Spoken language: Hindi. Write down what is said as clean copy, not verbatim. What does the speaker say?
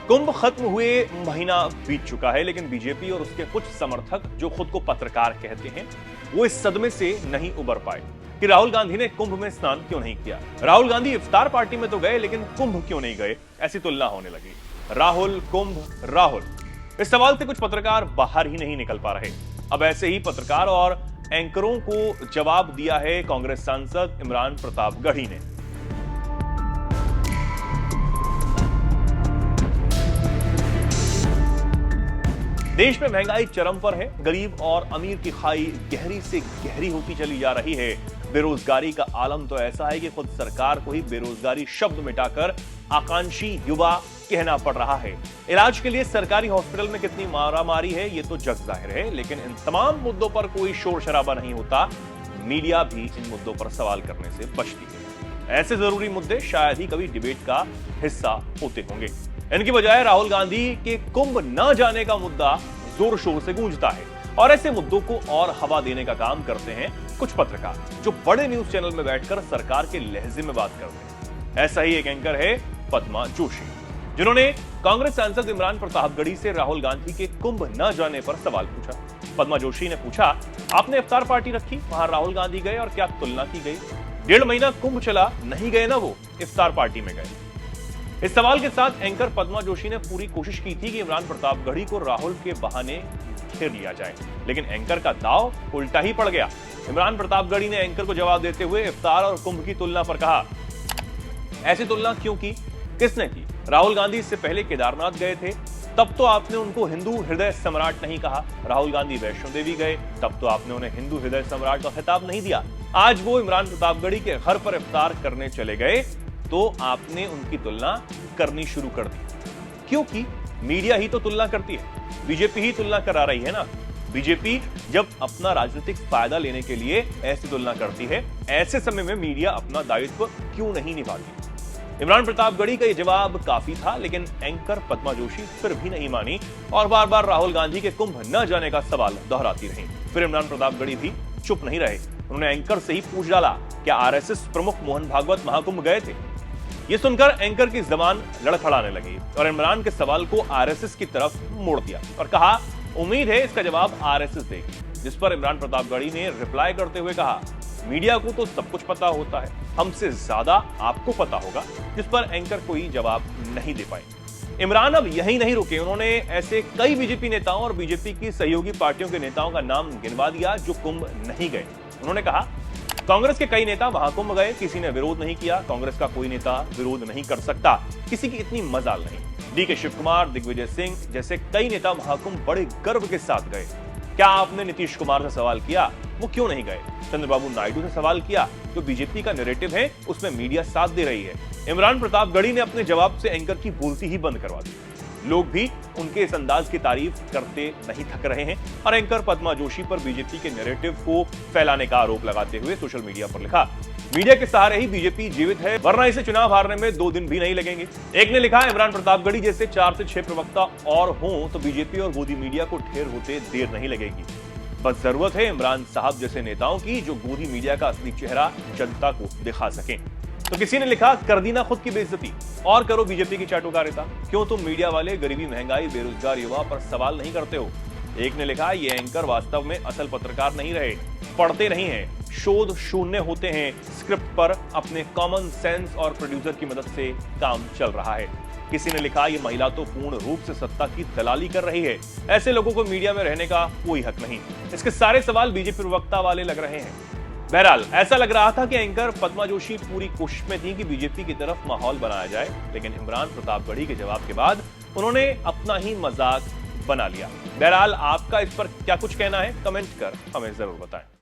कुंभ खत्म हुए महीना बीत चुका है, लेकिन बीजेपी और उसके कुछ समर्थक जो खुद को पत्रकार कहते हैं, वो इस सदमे से नहीं उबर पाए कि राहुल गांधी ने कुंभ में स्नान क्यों नहीं किया। राहुल गांधी इफ्तार पार्टी में तो गए, लेकिन कुंभ क्यों नहीं गए, ऐसी तुलना होने लगी। राहुल कुंभ राहुल, इस सवाल से कुछ पत्रकार बाहर ही नहीं निकल पा रहे। अब ऐसे ही पत्रकार और एंकरों को जवाब दिया है कांग्रेस सांसद इमरान प्रतापगढ़ी ने। देश में महंगाई चरम पर है, गरीब और अमीर की खाई गहरी से गहरी होती चली जा रही है। बेरोजगारी का आलम तो ऐसा है कि खुद सरकार को ही बेरोजगारी शब्द मिटाकर आकांक्षी युवा कहना पड़ रहा है। इलाज के लिए सरकारी हॉस्पिटल में कितनी मारामारी है, ये तो जग जाहिर है, लेकिन इन तमाम मुद्दों पर कोई शोर शराबा नहीं होता। मीडिया भी इन मुद्दों पर सवाल करने से बचती है। ऐसे जरूरी मुद्दे शायद ही कभी डिबेट का हिस्सा होते होंगे। इनकी बजाय राहुल गांधी के कुंभ न जाने का मुद्दा जोर शोर से गूंजता है, और ऐसे मुद्दों को और हवा देने का काम करते हैं कुछ पत्रकार जो बड़े न्यूज चैनल में बैठकर सरकार के लहजे में बात करते हैं। ऐसा ही एक एंकर है पद्मा जोशी, जिन्होंने कांग्रेस सांसद इमरान प्रतापगढ़ी से राहुल गांधी के कुंभ न जाने पर सवाल पूछा। पद्मा जोशी ने पूछा, आपने इफ्तार पार्टी रखी, वहां राहुल गांधी गए और क्या तुलना की गई? 1.5 महीना कुंभ चला, नहीं गए ना, वो इफ्तार पार्टी में गए। इस सवाल के साथ एंकर पद्मा जोशी ने पूरी कोशिश की थी कि इमरान प्रतापगढ़ी को राहुल के बहाने घेर लिया जाए, लेकिन एंकर का दांव उल्टा ही पड़ गया। इमरान प्रतापगढ़ी ने एंकर को जवाब देते हुए इफ्तार और कुंभ की तुलना पर कहा, ऐसी तुलना क्यों की, किसने की? राहुल गांधी इससे पहले केदारनाथ गए थे, तब तो आपने उनको हिंदू हृदय सम्राट नहीं कहा। राहुल गांधी वैष्णो देवी गए, तब तो आपने उन्हें हिंदू हृदय सम्राट का खिताब नहीं दिया। आज वो इमरान प्रतापगढ़ी के घर पर इफ्तार करने चले गए तो आपने उनकी तुलना करनी शुरू कर दी, क्योंकि मीडिया ही तो तुलना करती है, बीजेपी ही तुलना करा रही है ना। बीजेपी जब अपना राजनीतिक फायदा लेने के लिए ऐसी तुलना करती है, ऐसे समय में मीडिया अपना दायित्व क्यों नहीं निभाती? इमरान प्रतापगढ़ी का यह जवाब काफी था, लेकिन एंकर पद्मा जोशी फिर भी नहीं मानी और बार बार राहुल गांधी के कुंभ न जाने का सवाल दोहराती रही। फिर इमरान प्रतापगढ़ी भी चुप नहीं रहे, उन्होंने एंकर से ही पूछ डाला, क्या आरएसएस प्रमुख मोहन भागवत महाकुंभ गए थे? ये सुनकर एंकर की जबान लड़खड़ाने लगी और इमरान के सवाल को आरएसएस की तरफ मोड़ दिया और कहा, उम्मीद है इसका जवाब आरएसएस देगी। जिस पर इमरान प्रतापगढ़ी ने रिप्लाई करते हुए कहा, मीडिया को तो सब कुछ पता होता है, हमसे ज्यादा आपको पता होगा। जिस पर एंकर कोई जवाब नहीं दे पाए। इमरान अब यही नहीं रुके, उन्होंने ऐसे कई बीजेपी नेताओं और बीजेपी की सहयोगी पार्टियों के नेताओं का नाम गिनवा दिया जो कुंभ नहीं गए। उन्होंने कहा, कांग्रेस के कई नेता महाकुंभ गए, किसी ने विरोध नहीं किया, कांग्रेस का कोई नेता विरोध नहीं कर सकता, किसी की इतनी मजाल नहीं। डीके शिव कुमार, दिग्विजय सिंह जैसे कई नेता महाकुंभ बड़े गर्व के साथ गए। क्या आपने नीतीश कुमार से सवाल किया, वो क्यों नहीं गए? चंद्रबाबू नायडू से सवाल किया, जो बीजेपी का नैरेटिव है उसमें मीडिया साथ दे रही है। इमरान प्रतापगढ़ी ने अपने जवाब से एंकर की बोलती ही बंद करवा दी। लोग भी उनके इस अंदाज की तारीफ करते नहीं थक रहे हैं और एंकर पद्मा जोशी पर बीजेपी के नैरेटिव को फैलाने का आरोप लगाते हुए सोशल मीडिया पर लिखा, मीडिया के सहारे ही बीजेपी जीवित है, वरना इसे चुनाव हारने में 2 दिन भी नहीं लगेंगे। एक ने लिखा, इमरान प्रतापगढ़ी जैसे 4 से 6 प्रवक्ता और हों तो बीजेपी और गोदी मीडिया को ढेर होते देर नहीं लगेगी। बस जरूरत है इमरान साहब जैसे नेताओं की जो गोदी मीडिया का असली चेहरा जनता को दिखा सकें। तो किसी ने लिखा, कर दी ना खुद की बेइज्जती और करो बीजेपी की चाटुकारिता, क्यों तुम मीडिया वाले गरीबी, महंगाई, बेरोजगार युवा पर सवाल नहीं करते हो? एक ने लिखा, ये एंकर वास्तव में असल पत्रकार नहीं रहे, पढ़ते नहीं हैं, शोध शून्य होते हैं, स्क्रिप्ट पर अपने कॉमन सेंस और प्रोड्यूसर की मदद से काम चल रहा है। किसी ने लिखा, ये महिला तो पूर्ण रूप से सत्ता की दलाली कर रही है, ऐसे लोगों को मीडिया में रहने का कोई हक नहीं। इसके सारे सवाल बीजेपी प्रवक्ता वाले लग रहे हैं। बहरहाल ऐसा लग रहा था कि एंकर पद्मा जोशी पूरी कोशिश में थी कि बीजेपी की तरफ माहौल बनाया जाए, लेकिन इमरान प्रतापगढ़ी के जवाब के बाद उन्होंने अपना ही मजाक बना लिया। बहरहाल आपका इस पर क्या कुछ कहना है, कमेंट कर हमें जरूर बताएं।